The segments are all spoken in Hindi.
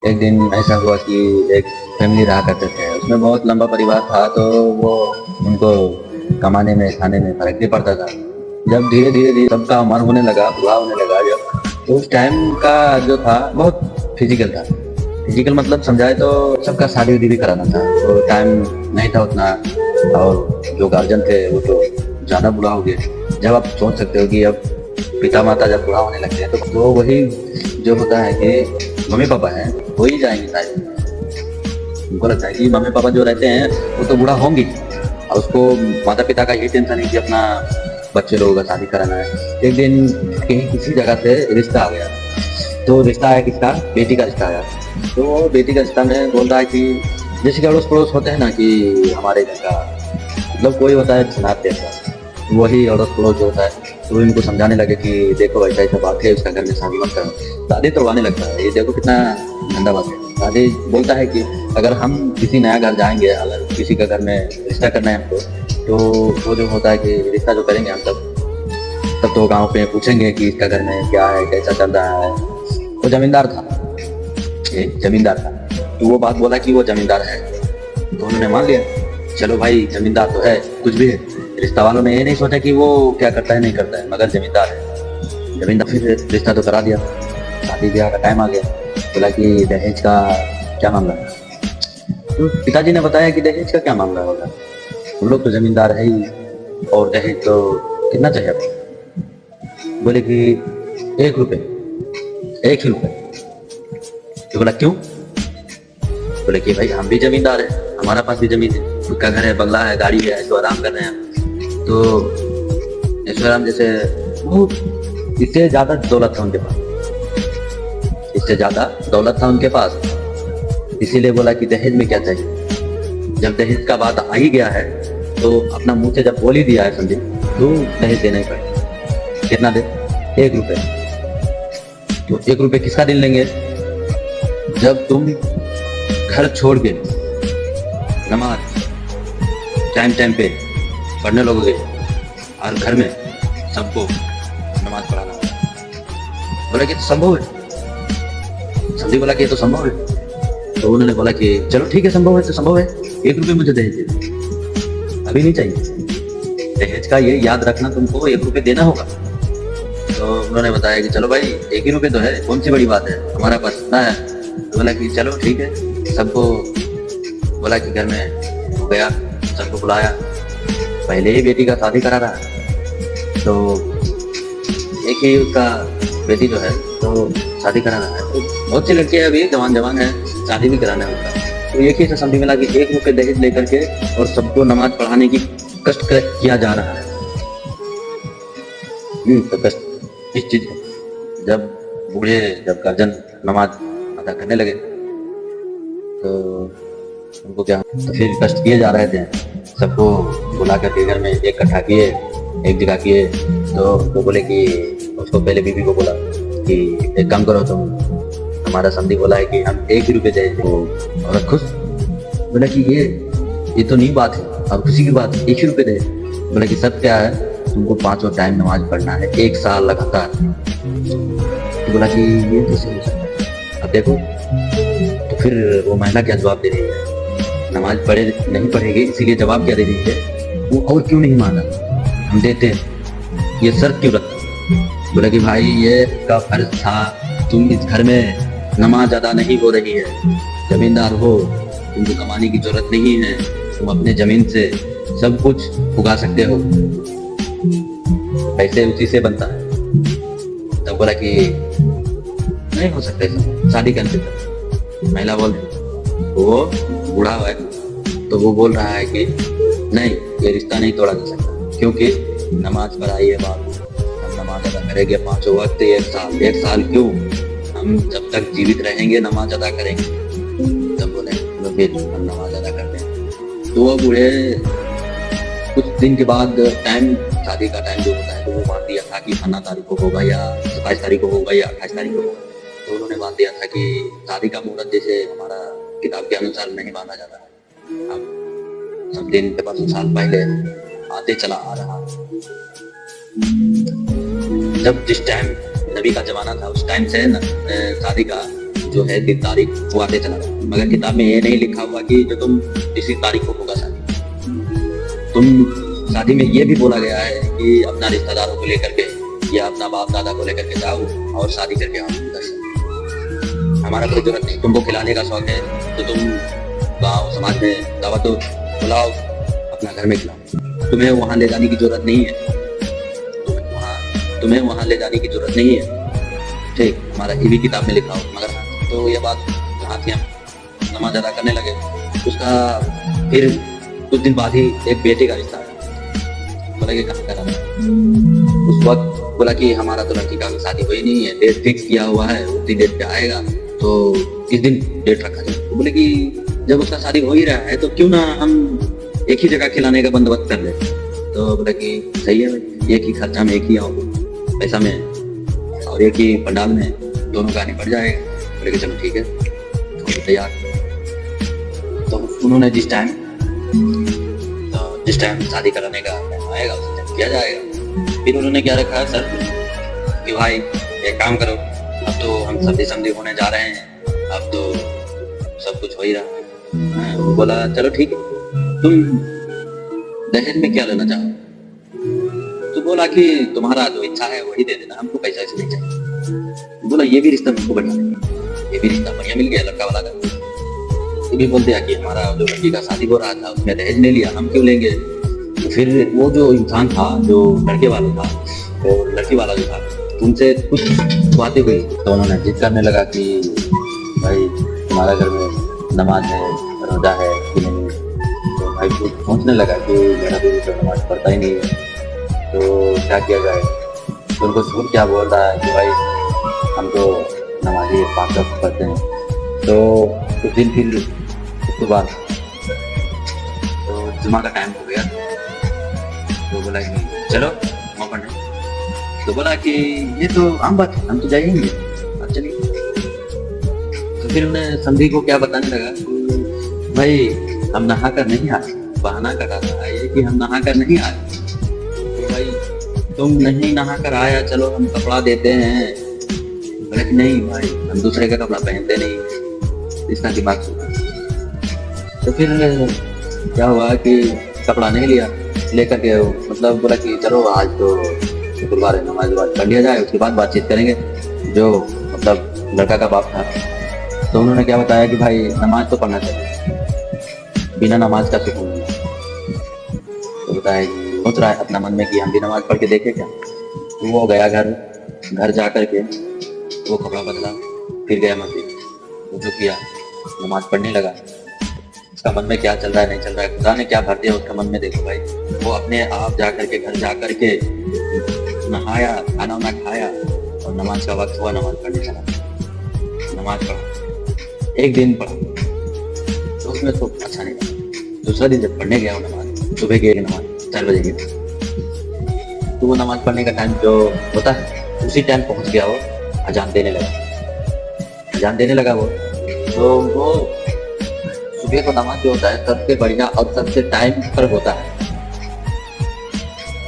एक दिन ऐसा हुआ कि एक फैमिली रहा करते थे, उसमें बहुत लंबा परिवार था, तो वो उनको कमाने में खाने में फर्क नहीं पड़ता था। जब धीरे धीरे धीरे सबका उम्र होने लगा, बुढ़ा होने लगा, जब तो उस टाइम का जो था बहुत फिजिकल था। फिजिकल मतलब समझाए तो सबका शादी उदी भी कराना था, तो टाइम नहीं था उतना। और जो गार्जियन थे वो तो ज़्यादा बुढ़ा हो गए। जब आप सोच सकते हो कि अब पिता माता जब बुढ़ा होने लगते हैं तो वही जो होता है कि मम्मी पापा हैं हो ही जाएंगे शायद। उनको लगता है कि मम्मी पापा जो रहते हैं वो तो बूढ़ा होंगे, और उसको माता पिता का ये टेंशन है कि अपना बच्चे लोगों का शादी कराना है। एक दिन कहीं किसी जगह से रिश्ता आ गया, तो रिश्ता आया किसका, बेटी का रिश्ता आया। तो वो बेटी का रिश्ता में बोल रहा है कि जैसे कि अड़ोस पड़ोस होते हैं ना, कि हमारे घर का मतलब कोई होता है सुनाते हैं, वही अड़ोस पड़ोस जो होता है, तो इनको समझाने लगे कि देखो ऐसा ऐसा बात है, उसका घर में शादी मत करो। शादी तोड़वाने लगता है, ये देखो कितना गंदा बात है। शादी बोलता है कि अगर हम किसी नया घर जाएंगे, अगर किसी का घर में रिश्ता करना है हमको, तो वो जो होता है कि रिश्ता जो करेंगे हम तब तो गांव पे पूछेंगे कि इसका घर में क्या है, कैसा चल रहा है। वो जमींदार था, एक जमींदार था, तो वो बात बोला कि वो जमींदार है, तो उन्होंने मान लिया। चलो भाई जमींदार तो है, कुछ भी है। रिश्ता वालों ने ये नहीं सोचा कि वो क्या करता है नहीं करता है, मगर जमींदार है। जमींदार फिर रिश्ता तो करा दिया। शादी ब्याह का टाइम आ गया, बोला कि दहेज का क्या मामला है। तो पिताजी ने बताया कि दहेज का क्या मामला होगा, हम लोग तो जमींदार है ही, और दहेज तो कितना चाहिए आपको। बोले कि 1 रुपये, 1 ही रुपये। तो बोला क्यों। बोले कि भाई हम भी जमींदार है, हमारा पास भी जमीन है, खुद का घर है, बंगला है, गाड़ी है, तो आराम कर रहे हैं हम। तो ऐश्वर्याम जैसे बहुत इससे ज्यादा दौलत था उनके पास, इससे ज्यादा दौलत था उनके पास। इसीलिए बोला कि दहेज में क्या चाहिए। जब दहेज का बात आ ही गया है, तो अपना मुंह से जब बोल ही दिया है समझे, तो दहेज देना ही पड़ेगा। कितना दे, 1 रुपये। तो 1 रुपये किसका दिल लेंगे, जब तुम घर छोड़ के नमाज टाइम टाइम पे पढ़ने लगोगे, और घर में सबको नमाज पढ़ाना। बोला कि तो संभव है, समझी, बोला कि ये तो संभव है। तो उन्होंने बोला कि चलो ठीक है, संभव है तो संभव है, 1 रुपये मुझे दहेज दे दो, अभी नहीं चाहिए। दहेज का ये याद रखना, तुमको 1 रुपये देना होगा। तो उन्होंने बताया कि चलो भाई 1 ही रुपये तो है, कौन सी बड़ी बात है, हमारा पास इतना है। तो बोला कि चलो ठीक है। सबको बोला कि घर में हो गया, सबको बुलाया। पहले ही बेटी का शादी करा रहा है, तो एक ही उसका बेटी जो है तो शादी कराना है। तो बहुत सी लड़कियां अभी जवान जवान है, शादी भी कराना है उनका। तो एक ही से समझ मिला कि 1 रुपये दहेज लेकर के और सबको नमाज पढ़ाने की कष्ट किया जा रहा है। तो कष्ट इस चीज का, जब बूढ़े जब गार्जियन नमाज अदा करने लगे, तो उनको क्या, तो फिर कष्ट किए जा रहे थे। सबको बुला करके घर में इकट्ठा किए, एक जगह किए। तो बोले कि उसको पहले बीबी को बोला कि एक काम करो तुम, हमारा समधी बोला है कि हम 1 ही रुपये दे दो। औरत खुश, बोला कि ये तो नहीं बात है, अब खुशी की बात, 1 ही रुपये दे। बोला कि सब क्या है, तुमको 5 टाइम नमाज पढ़ना है 1 साल लगातार। तो बोला कि ये तो सही है, अब देखो। तो फिर वो महिला क्या जवाब दे रही है, नमाज पढ़े नहीं पढ़ेगी, इसीलिए जवाब क्या दे रही है, वो और क्यों नहीं माना, हम देते हैं, ये शर्त क्यों रखा। बोला कि भाई ये का फर्ज था, तुम इस घर में नमाज अदा नहीं हो रही है, जमींदार हो, तुमको कमाने की जरूरत नहीं है, तुम अपने जमीन से सब कुछ उगा सकते हो, पैसे उसी से बनता है। तब बोला कि नहीं हो सकता ऐसा, शादी करने तक। महिला बोल रही, वो बूढ़ा है, तो वो बोल रहा है कि नहीं, ये रिश्ता नहीं तोड़ा जा सकता, क्योंकि नमाज पढ़ाई है बाबू, हम नमाज अदा करेंगे 5 वक्त 1 साल क्यों, हम जब तक जीवित रहेंगे नमाज अदा करेंगे। तब बोले फिर हम नमाज अदा करते हैं। तो वो बूढ़े कुछ दिन के बाद टाइम, शादी का टाइम जो होता है, तो वो मान दिया था कि 15 तारीख को होगा, या 27 तारीख को होगा, या 28 तारीख को होगा। तो उन्होंने मान दिया था कि शादी का मुहूर्त जैसे हमारा किताब के अनुसार नहीं माना जाता है, अब सब दिन के 5 साल पहले आते चला आ रहा। जब जिस टाइम नबी का जमाना था, उस टाइम से शादी का जो है दिन तारीख वो आते चला गया, मगर किताब में ये नहीं लिखा हुआ कि जो तुम इसी तारीख को होगा शादी। तुम शादी में ये भी बोला गया है कि अपना रिश्तेदारों को लेकर के या अपना बाप दादा को लेकर के जाओ और शादी करके आओ उधर से। हमारा कोई जरूरत नहीं, तुमको खिलाने का शौक है तो तुम गाँव समाज में दावत दो, बुलाओ, अपना घर में खिलाओ। तुम्हें वहाँ ले जाने की जरूरत नहीं है, तुम्हें वहाँ ले जाने की जरूरत नहीं है, ठीक, हमारा ये भी किताब में लिखा हो। मगर तो ये बात जहाँ थी, हम नमाज अदा करने लगे, उसका फिर कुछ दिन बाद ही एक बेटे का रिश्ता आया। बोला कि कहाँ करा, उस वक्त बोला कि हमारा तो लड़की का शादी हुई नहीं है, डेट फिक्स किया हुआ है, उसी डेट पे आएगा, तो इस दिन डेट रखा जाए। तो बोले कि जब उसका शादी हो ही रहा है तो क्यों ना हम एक ही जगह खिलाने का बंदोबस्त कर ले। तो बोला कि सही है, एक ही खर्चा में, एक ही पैसा में और एक ही पंडाल में दोनों का निपट जाएगा। बोले कि चलो ठीक है, तो तैयार। तो उन्होंने जिस टाइम शादी कराने का आएगा उस टाइम किया जाएगा। फिर उन्होंने क्या रखा है सर कि भाई एक काम करो, अब तो हम सब्जी समझी होने जा रहे हैं, अब तो सब कुछ हो ही रहा है। वो बोला चलो ठीक है, तुम दहेज में क्या लेना चाहो? तो बोला कि तुम्हारा जो इच्छा है वही दे देना, हमको पैसा ऐसे नहीं चाहिए। बोला ये भी रिश्ता हमको बढ़िया नहीं, ये भी रिश्ता बढ़िया मिल गया लड़का वाला का। ये भी बोल दिया कि हमारा जो लड़की का शादी हो रहा था उसमें दहेज नहीं लिया, हम क्यों लेंगे। तो फिर वो जो इंसान था जो लड़के वाला था और लड़की वाला जो था, उनसे कुछ बातें हुई तो उन्होंने जिद करने लगा कि भाई तुम्हारा घर में नमाज है, रोजा है कि नहीं। तो भाई कुछ सोचने लगा कि मेरा भी तो नमाज पढ़ता ही नहीं है, तो क्या किया जाए। तो उनको झूठ क्या बोल रहा है कि भाई हम तो नमाजी 5 वक्त पढ़ते हैं। तो उस दिन फिर उसके बाद तो जुमा का टाइम हो गया, तो बोला कि चलो जुमा पढ़ने। तो बोला कि ये तो आम बात है, हम तो जाएंगे, अब चलिए। तो फिर उन्हें संधि को क्या बताने लगा कि भाई हम नहा कर नहीं आए, बहाना कर रहा है ये कि हम नहा कर नहीं आए। तो भाई तुम नहीं नहा कर आया, चलो हम कपड़ा देते हैं। बोला कि नहीं भाई हम दूसरे का कपड़ा पहनते नहीं, इसका दिमाग सुना। तो फिर क्या हुआ कि कपड़ा नहीं लिया, लेकर के मतलब बोला कि चलो आज तो शुक्रवार है, नमाज पढ़ लिया जाए, उसके बाद बातचीत करेंगे। जो मतलब लड़का का बाप था तो उन्होंने क्या बताया कि भाई नमाज तो पढ़ना चाहिए, बिना नमाज का सुकून नहीं। तो बताया सोच रहा है अपना मन में कि हम भी नमाज पढ़ के देखे क्या। तो वो गया घर जा कर के वो कपड़ा बदला, फिर गया मस्जिद, वो जो किया नमाज पढ़ने लगा। उसका मन में क्या चल रहा है नहीं चल रहा है, खुदा ने क्या भर दिया उसका मन में, देखो भाई। वो अपने आप जा करके घर जा करके नहाया, खाना वाना खाया और नमाज का वक्त हुआ, नमाज पढ़ने चला। नमाज पढ़ा, एक दिन पढ़ा तो उसमें तो अच्छा नहीं लगा। दूसरा दिन जब पढ़ने गया वो नमाज, सुबह गए नमाज 4 बजे की, तो वो नमाज पढ़ने का टाइम जो होता है उसी टाइम पहुंच गया। वो अजान देने लगा वो। तो वो सुबह को नमाज जो होता है सबसे बढ़िया और सबसे टाइम पर होता है,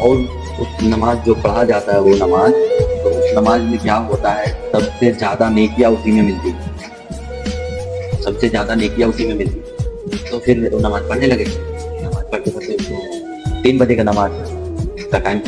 और उस नमाज जो पढ़ा जाता है वो नमाज, तो उस नमाज में क्या होता है सबसे ज्यादा नेकियां उसी में मिलती, सबसे ज्यादा नेकियां उसी में मिलती। तो फिर वो नमाज पढ़ने लगे। नमाज पढ़ते पढ़ते उसको 3 बजे का नमाज का टाइम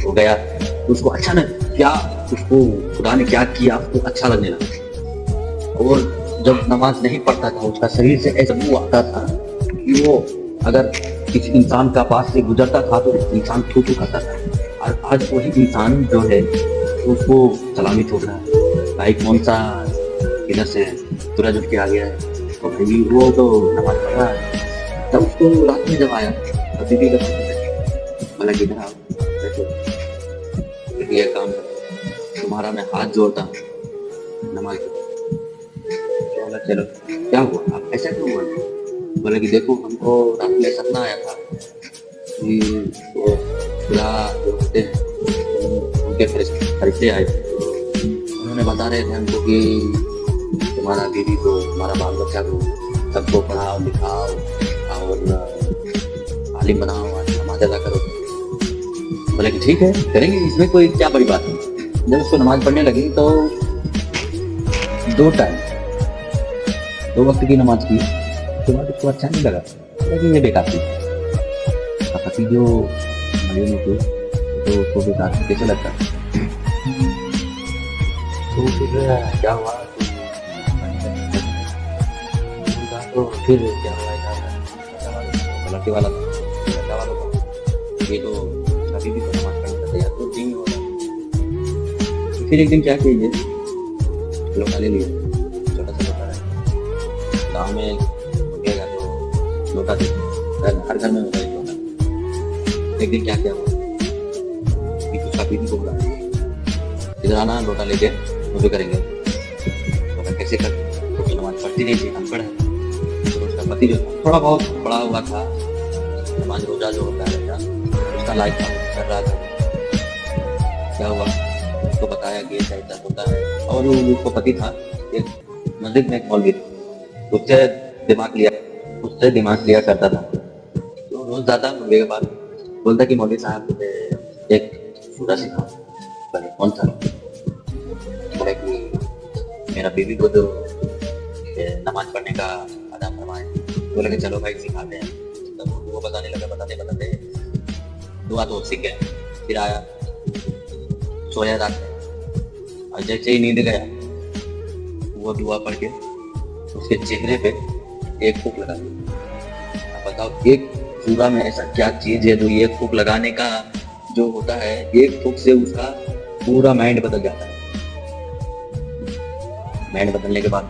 हो गया। तो उसको अच्छा ना क्या, उसको खुदा ने क्या किया, उसको अच्छा लगने लगा। और जब नमाज नहीं पढ़ता था उसका शरीर से ऐसा मुंह आता था कि वो अगर किसी इंसान का पास से गुजरता था तो इंसान थू करता था। और आज वही इंसान जो है उसको सलामी ठोक रहा है, भाई कौन सा इधर से सूरज उठ के आ गया है, तो भाई वो तो नमाज पढ़ रहा है। तब उसको रात में जब आया तो दीदी का बोला कि ये काम तुम्हारा मैं हाथ जोड़ता हूँ नमाज। बोला चलो क्या हुआ, आप ऐसा क्यों हुआ? बोला कि देखो हमको रात में सपना आया था कि वो खुदा जो होते हैं उनके फरिश्ते आए थे, उन्होंने बता रहे थे हमको कि तुम्हारा बीवी को, तुम्हारा बाल बच्चा को सबको पढ़ाओ लिखाओ और आलिम बनाओ और नमाज अदा करो। बोला कि ठीक है करेंगे, इसमें कोई क्या बड़ी बात है। जब उसको नमाज पढ़ने लगी तो 2 टाइम 2 वक्त की नमाज की, उसके बाद उसको अच्छा नहीं लगा, लेकिन ये बेकार थी। पति जो मजे में थे तो उसको बेकार कैसे लगता। तो फिर क्या हुआ तो फिर क्या हुआ लड़के वाला था, लड़का वाला था, ये तो अभी भी तो नमाज पढ़ने का तैयार तो नहीं हो रहा। फिर एक दिन क्या कीजिए, लोटा ले लिए, छोटा सा लोटा है, गाँव में गएगा तो लोटा दे, हर घर में होता है लोटा। एक दिन क्या किया कि उसका बीवी को बुलाया, इधर आना, लोटा लेके मुझे करेंगे। तो कैसे कर, क्योंकि नमाज पढ़ती नहीं थी, अनपढ़ है। तो उसका पति जो थोड़ा बहुत पढ़ा हुआ था, नमाज रोजा जो होता है उसका लाइक कर रहा था। क्या हुआ, उसको बताया कि ऐसा होता है। और उसको पति था एक मस्जिद में एक मौलवी, उससे दिमाग लिया करता था। तो रोज जाता मौलवी के पास, बोलता कि मौलवी साहब मुझे एक सूरा सिखाओ। कौन सा? बोला कि मेरा बीवी को जो नमाज पढ़ने का अदा फरमाए। बोला कि चलो भाई सिखाते हैं। तब वो बताने लगा, बताते दुआ तो सीख गया। फिर आया, सोया रात में, और जैसे ही नींद गया वो दुआ पढ़ के उसके चेहरे पे एक फूंक लगा दी। अब बताओ, एक सूरा में ऐसा क्या चीज है जो एक फूंक लगाने का जो होता है, एक फूंक से उसका पूरा माइंड बदल जाता है। माइंड बदलने के बाद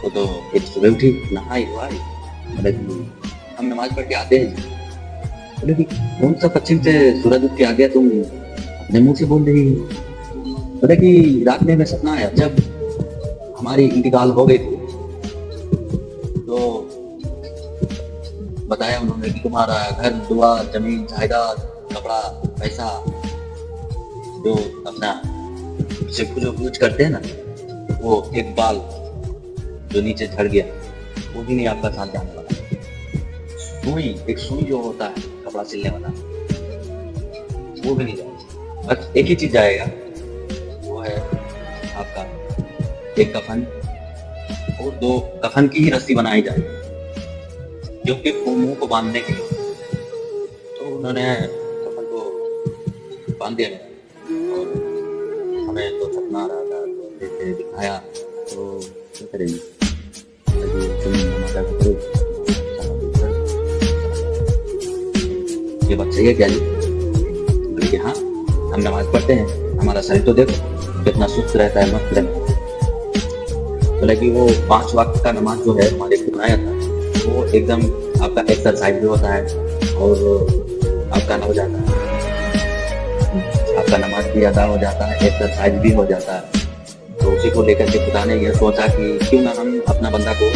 वो तो एक सुबह उठी, नहाई हुआई, हम नमाज पढ़ के आते हैं। बोले कि कौन सा पश्चिम से सूरज उठ के आ गया, तुम अपने मुंह से बोल रही। बोले कि रात में सपना आया, जब हमारी इंतकाल हो गई थी तो बताया उन्होंने कि तुम्हारा घर दुआ जमीन जायदाद कपड़ा पैसा जो अपना से कुछ करते हैं ना, वो एक बाल जो नीचे झड़ गया वो भी नहीं आपका साथ जाने वाला। एक सुई जो होता है कपड़ा सिलने वाला, वो भी नहीं जाएगा। बस एक ही चीज जाएगा, वो है आपका एक कफन और 2 कफन की ही रस्सी बनाई जाएगी क्योंकि मुंह को बांधने के लिए। तो उन्होंने कफन को बांध दिया और हमें तो सपना आ रहा था, तो दिखाया तो क्या करेंगे, ये बात सही है क्या जी? बोले कि हाँ, हम नमाज पढ़ते हैं, हमारा शरीर तो देखो कितना सुस्त रहता है, मस्त रहता है। बोले कि वो 5 वक्त का नमाज जो है हमारे को बनाया था, वो एकदम आपका एक्सरसाइज भी होता है और आपका हो जाता है, आपका नमाज भी अदा हो जाता है, एक्सरसाइज भी हो जाता है। तो उसी को लेकर के खुदा ने यह सोचा कि क्यों ना हम अपना बंदा को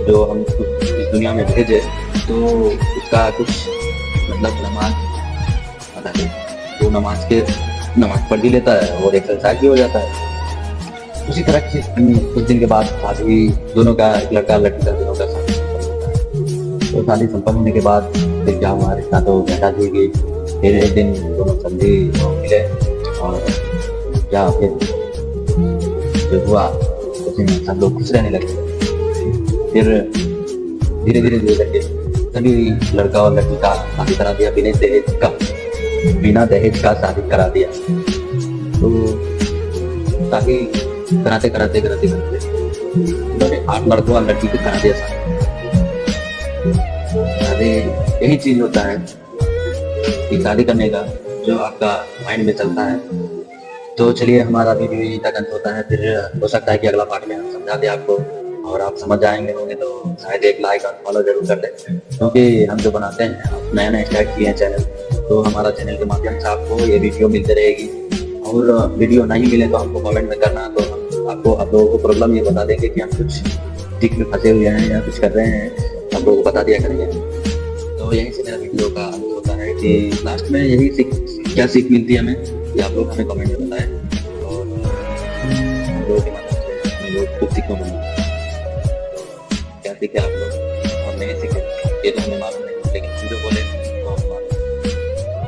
जो हम इस दुनिया में भेजे तो उसका कुछ मतलब नमाज अदा करें। तो नमाज पढ़ भी लेता है और एक्सरसाइज भी हो जाता है। उसी तरह से कुछ दिन के बाद शादी दोनों का, एक लड़का लड़की का दोनों का शादी होता है। तो शादी संपन्न होने के बाद फिर क्या हुआ, रिश्ता तो बैठा दी गई। फिर एक दिन दोनों समझी मिले और क्या फिर जो हुआ उसी में सब लोग खुश रहने लगे। फिर धीरे धीरे करके सभी लड़का और लड़की का शादी करा दिया, बिना दहेज का शादी करा दिया। तो शादी कराते उन्होंने 8 लड़कों और लड़की को करा दिया शादी। यही चीज होता है कि शादी करने का जो आपका माइंड में चलता है। तो चलिए, हमारा वीडियो यही तक अंत होता है। फिर हो सकता है कि अगला पार्ट में हम समझा दें आपको और आप समझ जाएंगे होंगे तो शायद एक लाइक और फॉलो जरूर कर दें, क्योंकि हम जो बनाते हैं आप नया स्टार्ट किए हैं चैनल, तो हमारा चैनल के माध्यम से आपको ये वीडियो मिलती रहेगी। और वीडियो नहीं मिले तो हमको कमेंट में करना, तो हम आपको आप लोगों को प्रॉब्लम ये बता देंगे कि हम कुछ टिक में फंसे हुए हैं या कुछ कर रहे हैं, आप लोगों को बता दिया करेंगे। तो यहीं से मेरा वीडियो का अंत होता है कि लास्ट में यही क्या सीख मिलती है हमें, ये आप लोग हमें कमेंट में बताएं और हम लोगों के मदद से हमें लोग खुद सीखने को मिलता है। क्या सीखे आप लोग और नहीं सीखे ये तो हमें मालूम नहीं, लेकिन हम जो बोले तो हमें मालूम।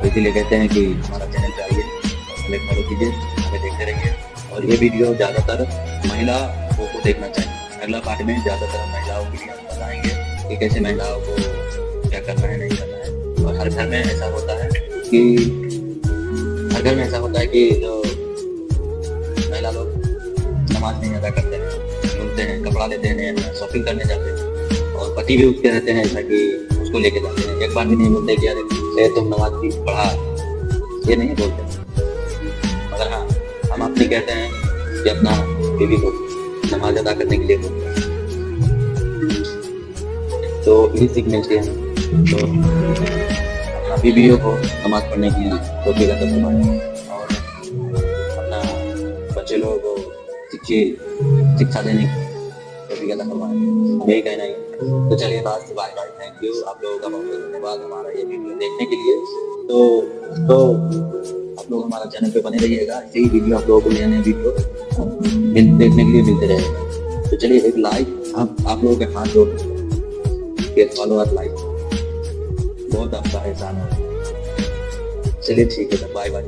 तो इसीलिए कहते हैं कि हमारा चैनल पे आइए और हमें फॉलो कीजिए, हमें देखते रहिए। और ये वीडियो ज़्यादातर महिला को देखना चाहिए। अगला पार्ट में ज़्यादातर हम महिलाओं के लिए हम बताएंगे कि कैसे महिलाओं को क्या करना है, नहीं करना है। और हर घर में ऐसा होता है कि जो महिला लोग नमाज नहीं अदा करते हैं, घूमते हैं, कपड़ा लेते हैं, शॉपिंग करने जाते हैं, और पति भी उठते रहते हैं ऐसा कि उसको लेके जाते हैं। एक बार भी नहीं बोलते कि अरे तुम नमाज की पढ़ा, ये नहीं बोलते। मगर हाँ, हम अपनी कहते हैं कि अपना बीवी को नमाज अदा करने के लिए बोलते हैं। तो ये सीख मिलती है। तो अपना बीवियों को नमाज पढ़ने की तौफीक अता फरमाए और अपना बच्चे लोगों को शिक्षा देने की तौफीक अता फरमाए, यही कहना है। तो चलिए बात से बाय बाय। थैंक यू, आप लोगों का बहुत बहुत धन्यवाद हमारा ये वीडियो देखने के लिए। तो आप लोग हमारा चैनल पे बने रहिएगा, ऐसे ही वीडियो आप लोगों को नए वीडियो देखने के लिए मिलते रहेगा। तो चलिए एक लाइक आप लोगों के हाथ जोड़ के फॉलो और लाइक बहुत आपका एहसान है। चलिए ठीक है, बाय बाय।